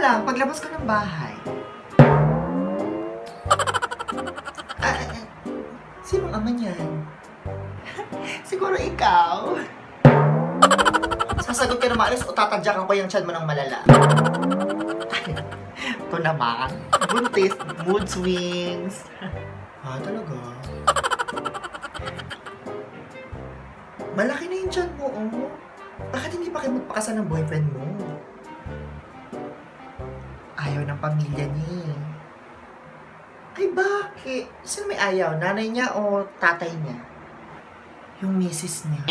lang, paglabas ko ng bahay. Sinong ama niyan? Siguro ikaw. Sasagot ka na maalis o tatadyakan ko yung tiyan mo ng malala. Ito naman. Buntis. Mood swings. Talaga? Malaki na yung tiyan mo, oh. Bakit hindi pa kayo magpakasal ng boyfriend mo? Ayaw ng pamilya niya. Ay, bakit? Sino may ayaw? Nanay niya o tatay niya? Yung misis niya.